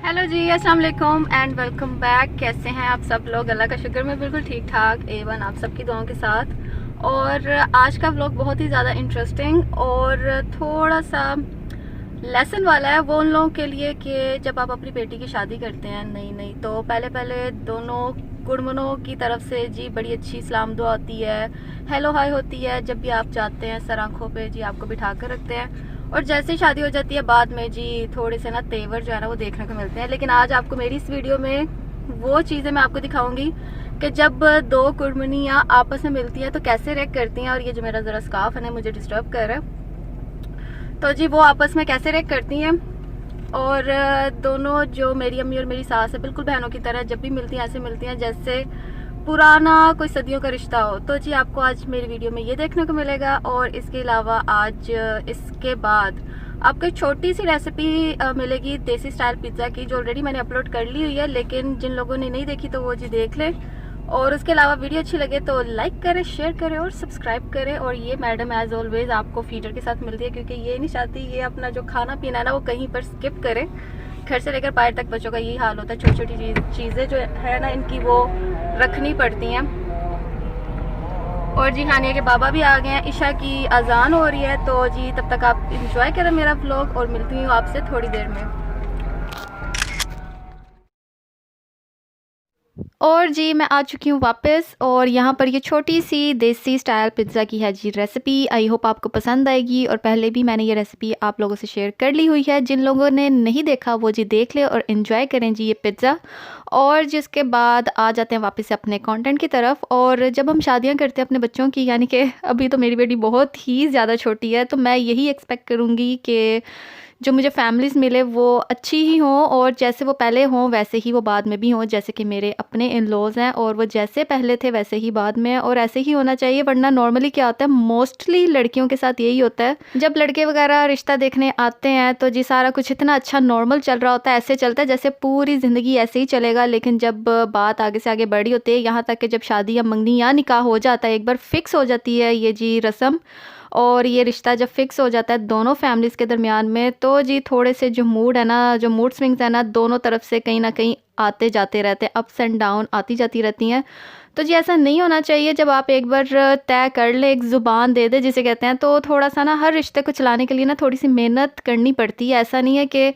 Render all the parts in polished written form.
Hello जी, अस्सलाम वालेकुम and welcome back. कैसे हैं आप सब लोग? अल्लाह का शुक्र मैं बिल्कुल ठीक ठाक एवन आप सबकी दुआओं के साथ। और आज का व्लॉग बहुत ही ज़्यादा इंटरेस्टिंग और थोड़ा सा लेसन वाला है वो उन लोगों के लिए कि जब आप अपनी बेटी की शादी करते हैं नई नई, तो पहले पहले दोनों कुड़मनों की तरफ से जी बड़ी अच्छी सलाम दुआ होती है, हेलो हाय होती है। जब भी आप जाते हैं सर आंखों पे जी आपको बिठा कर रखते हैं, और जैसे ही शादी हो जाती है बाद में जी थोड़े से ना तेवर जो है ना वो देखने को मिलते हैं। लेकिन आज आपको मेरी इस वीडियो में वो चीज़ें मैं आपको दिखाऊंगी कि जब दो कुड़मनियाँ आपस में मिलती हैं तो कैसे रिएक्ट करती हैं। और ये जो मेरा ज़रा स्कार्फ है ना मुझे डिस्टर्ब कर रहा है, तो जी वो आपस में कैसे रिएक्ट करती हैं। और दोनों जो मेरी अम्मी और मेरी सास है बिल्कुल बहनों की तरह, जब भी मिलती हैं ऐसे मिलती हैं जैसे पुराना कोई सदियों का रिश्ता हो। तो जी आपको आज मेरी वीडियो में ये देखने को मिलेगा। और इसके अलावा आज इसके बाद आपको एक छोटी सी रेसिपी मिलेगी देसी स्टाइल पिज़्ज़ा की, जो ऑलरेडी मैंने अपलोड कर ली हुई है, लेकिन जिन लोगों ने नहीं देखी तो वो जी देख लें। और उसके अलावा वीडियो अच्छी लगे तो लाइक करें, शेयर करें और सब्सक्राइब करें। और ये मैडम एज ऑलवेज आपको फीडर के साथ मिलती है, क्योंकि ये नहीं चाहती ये अपना जो खाना पीना है ना वो कहीं पर स्किप करें। घर से लेकर बाहर तक बच्चों का यही हाल होता है, छोटी छोटी चीज़ें जो है ना इनकी वो रखनी पड़ती हैं। और जी हानिया के बाबा भी आ गए हैं, ईशा की अजान हो रही है। तो जी तब तक आप इंजॉय करें मेरा व्लॉग और मिलती हूँ आपसे थोड़ी देर में। और जी मैं आ चुकी हूँ वापस, और यहाँ पर ये छोटी सी देसी स्टाइल पिज़्ज़ा की है जी रेसिपी। आई होप आपको पसंद आएगी। और पहले भी मैंने ये रेसिपी आप लोगों से शेयर कर ली हुई है, जिन लोगों ने नहीं देखा वो जी देख ले और इन्जॉय करें जी ये पिज़्ज़ा। और जिसके बाद आ जाते हैं वापस से अपने कंटेंट की तरफ। और जब हम शादियाँ करते हैं अपने बच्चों की, यानी कि अभी तो मेरी बेटी बहुत ही ज़्यादा छोटी है, तो मैं यही एक्सपेक्ट करूँगी कि जो मुझे फैमिलीज़ मिले वो अच्छी ही हों, और जैसे वो पहले हों वैसे ही वो बाद में भी हों। जैसे कि मेरे अपने इन लॉज़ हैं और वो जैसे पहले थे वैसे ही बाद में, और ऐसे ही होना चाहिए। वरना नॉर्मली क्या होता है, मोस्टली लड़कियों के साथ यही होता है, जब लड़के वगैरह रिश्ता देखने आते हैं तो जी सारा कुछ इतना अच्छा नॉर्मल चल रहा होता है, ऐसे चलता है जैसे पूरी ज़िंदगी ऐसे ही चलेगा। लेकिन जब बात आगे से आगे बढ़ी होती है, यहाँ तक कि जब शादी या मंगनी या निकाह हो जाता है, एक बार फिक्स हो जाती है ये जी रस्म, और ये रिश्ता जब फिक्स हो जाता है दोनों फैमिलीज़ के दरमियान में, तो जी थोड़े से जो मूड है ना, जो मूड स्विंग्स है ना, दोनों तरफ से कहीं ना कहीं आते जाते रहते हैं, अप्स एंड डाउन आती जाती रहती हैं। तो जी ऐसा नहीं होना चाहिए। जब आप एक बार तय कर ले, एक ज़ुबान दे दे जिसे कहते हैं, तो थोड़ा सा ना हर रिश्ते को चलाने के लिए ना थोड़ी सी मेहनत करनी पड़ती है। ऐसा नहीं है कि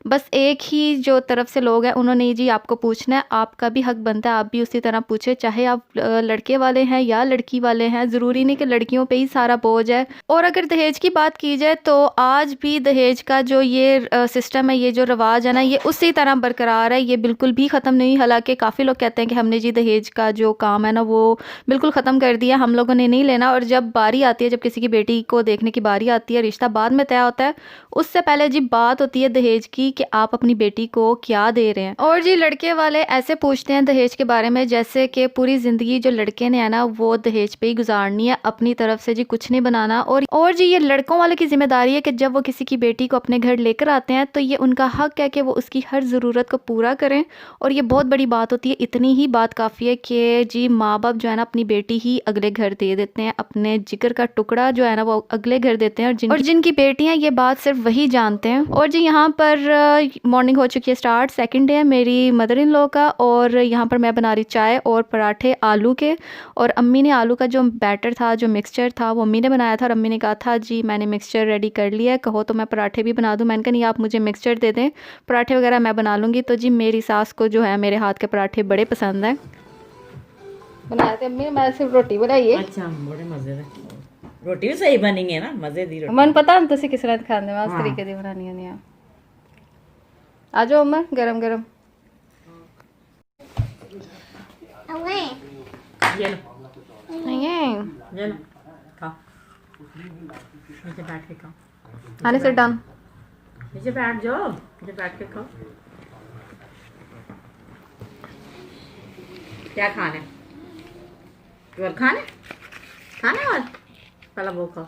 बस एक ही जो तरफ से लोग हैं उन्होंने जी आपको पूछना है, आपका भी हक बनता है आप भी उसी तरह पूछे, चाहे आप लड़के वाले हैं या लड़की वाले हैं। ज़रूरी नहीं कि लड़कियों पे ही सारा बोझ है। और अगर दहेज की बात की जाए तो आज भी दहेज का जो ये सिस्टम है, ये जो रिवाज है ना, ये उसी तरह बरकरार है, ये बिल्कुल भी ख़त्म नहीं। हालांकि काफ़ी लोग कहते हैं कि हमने जी दहेज का जो काम है ना वो बिल्कुल ख़त्म कर दिया, हम लोगों ने नहीं लेना। और जब बारी आती है, जब किसी की बेटी को देखने की बारी आती है, रिश्ता बाद में तय होता है, उससे पहले जी बात होती है दहेज की कि आप अपनी बेटी को क्या दे रहे हैं। और जी लड़के वाले ऐसे पूछते हैं दहेज के बारे में जैसे कि पूरी ज़िंदगी जो लड़के ने है ना वो दहेज पे ही गुजारनी है, अपनी तरफ से जी कुछ नहीं बनाना। और जी ये लड़कों वाले की जिम्मेदारी है कि जब वो किसी की बेटी को अपने घर लेकर आते हैं तो ये उनका हक है कि वो उसकी हर ज़रूरत को पूरा करें। और ये बहुत बड़ी बात होती है, इतनी ही बात काफ़ी है कि जी माँ बाप जो है ना अपनी बेटी ही अगले घर दे देते हैं, अपने जिगर का टुकड़ा जो है ना वो अगले घर देते हैं। और जिनकी बेटियां ये बात सिर्फ वही जानते हैं। और जी यहाँ पर मॉर्निंग हो चुकी है स्टार्ट, सेकंड डे है मेरी मदर इन लॉ का, और यहाँ पर मैं बना रही चाय और पराठे आलू के। और अम्मी ने आलू का जो बैटर था, जो मिक्सचर था, वो अम्मी ने बनाया था, और अम्मी ने कहा था जी मैंने मिक्सचर रेडी कर लिया है, कहो तो मैं पराठे भी बना दूँ। मैंने कहा नहीं आप मुझे मिक्सचर दे दें, पराठे वगैरह मैं बना लूँगी। तो जी मेरी सास को जो है मेरे हाथ के पराठे बड़े पसंद हैं। बनाए थे अम्मी, मैं सिर्फ रोटी बनाई है। अच्छा बड़े मजे दे रोटी भी सही बनी है ना, मजे दी रोटी। मन पता नहीं तुसी किस तरह खाने में, उस तरीके दी बनानी है। आ जाओ अम्मा, गरम गरम। ये लो ये लो, खाओ, नीचे बैठ के खाओ। आने से डन। नीचे बैठ जाओ, नीचे बैठ के खाओ। क्या खाने, और खाने खाने और पहला वो खाओ।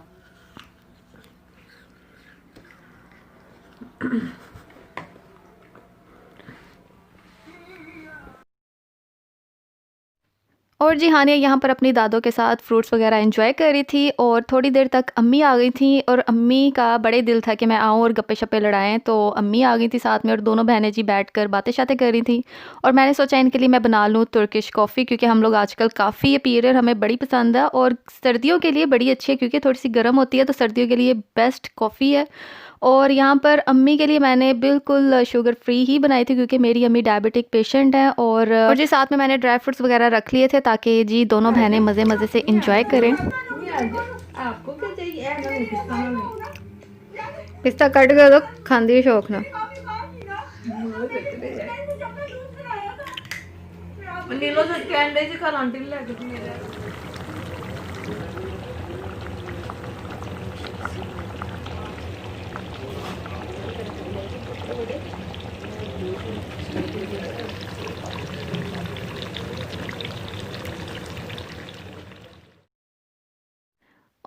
और जी हानिया यहाँ पर अपनी दादों के साथ फ्रूट्स वगैरह एंजॉय कर रही थी और थोड़ी देर तक अम्मी आ गई थी और अम्मी का बड़े दिल था कि मैं आऊँ और गप्पे शप्पे लड़ाएं, तो अम्मी आ गई थी साथ में और दोनों बहनें जी बैठकर बातें शातें कर रही थी। और मैंने सोचा इनके लिए मैं बना लूँ तुर्किश कॉफ़ी, क्योंकि हम लोग आजकल काफ़ी ये पी रहे हैं, हमें बड़ी पसंद है और सर्दियों के लिए बड़ी अच्छी है क्योंकि थोड़ी सी गर्म होती है, तो सर्दियों के लिए बेस्ट कॉफ़ी है। और यहाँ पर अम्मी के लिए मैंने बिल्कुल शुगर फ्री ही बनाई थी क्योंकि मेरी अम्मी डायबिटिक पेशेंट हैं। और जी साथ में मैंने ड्राई फ्रूट्स वगैरह रख लिए थे ताकि जी दोनों बहनें मज़े मज़े से इंजॉय करें। आपको क्या चाहिए? पिस्ता कट गया तो खांदी शौक ना। नीलो से कैंडे जी कल आंटी ले के मेरे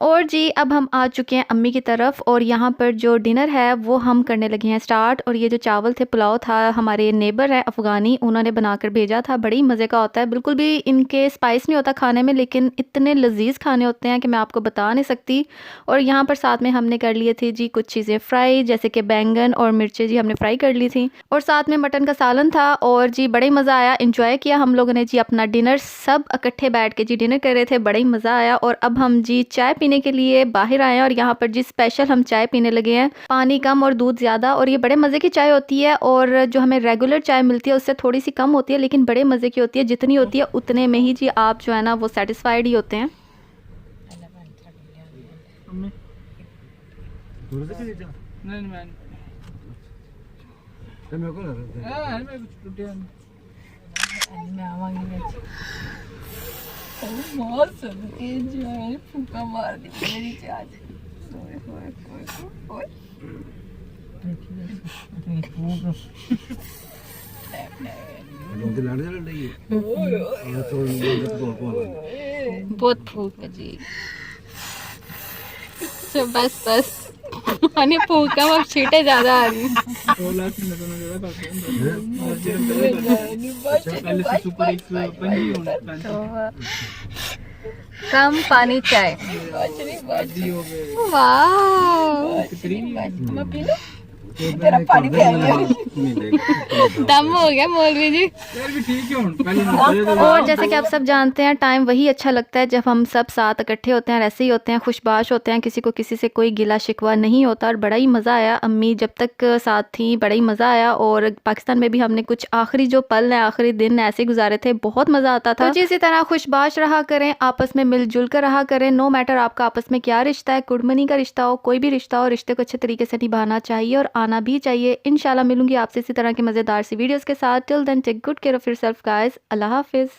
और जी अब हम आ चुके हैं अम्मी की तरफ और यहाँ पर जो डिनर है वो हम करने लगे हैं स्टार्ट। और ये जो चावल थे, पुलाव था, हमारे नेबर है अफ़गानी, उन्होंने बनाकर भेजा था। बड़ी मज़े का होता है, बिल्कुल भी इनके स्पाइस नहीं होता खाने में, लेकिन इतने लजीज खाने होते हैं कि मैं आपको बता नहीं सकती। और यहाँ पर साथ में हमने कर लिए थे जी कुछ चीज़ें फ्राई, जैसे कि बैंगन और मिर्चें जी हमने फ्राई कर ली थी। और साथ में मटन का सालन था और जी बड़े मज़ा आया, इंजॉय किया हम लोगों ने जी अपना डिनर, सब इकट्ठे बैठ के जी डिनर कर रहे थे, बड़ा ही मज़ा आया। और अब हम जी चाय पीने के लिए बाहर आए हैं और यहाँ पर जी स्पेशल हम चाय पीने लगे हैं, पानी कम और दूध ज़्यादा। और ये बड़े मज़े की चाय होती है और जो हमें रेगुलर चाय मिलती है उससे थोड़ी सी कम होती है, लेकिन बड़े मज़े की होती है। जितनी होती है उतने में ही जी आप जो है ना वो सेटिस्फाइड ही होते हैं। फूका मार दी मेरी चाय। बहुत भूख है जी, तो बस बस मैंने भूखा, अब छींटे ज़्यादा आ रही कम पानी चाय। वाह तेरा पानी दम हो गया मौलवी जी। और जैसे कि आप सब जानते हैं, टाइम वही अच्छा लगता है जब हम सब साथ इकट्ठे होते हैं, ऐसे ही होते हैं, खुशबाश होते हैं, किसी को किसी से कोई गिला शिकवा नहीं होता। और बड़ा ही मज़ा आया, अम्मी जब तक साथ थी बड़ा ही मज़ा आया। और पाकिस्तान में भी हमने कुछ आखिरी जो पल हैं, आखिरी दिन ऐसे गुजारे थे, बहुत मज़ा आता था। तो इसी तरह खुशबाश रहा करें, आपस में मिलजुल कर रहा करें, नो मैटर आपका आपस में क्या रिश्ता है, कुड़मनी का रिश्ता हो, कोई भी रिश्ता हो, रिश्ते को अच्छे तरीके से निभाना चाहिए और आना भी चाहिए। इंशाल्लाह मिलूंगी आपसे इसी तरह की मज़ेदार सी वीडियोस के साथ। Till then take good care of yourself guys. अल्लाह हाफिज़।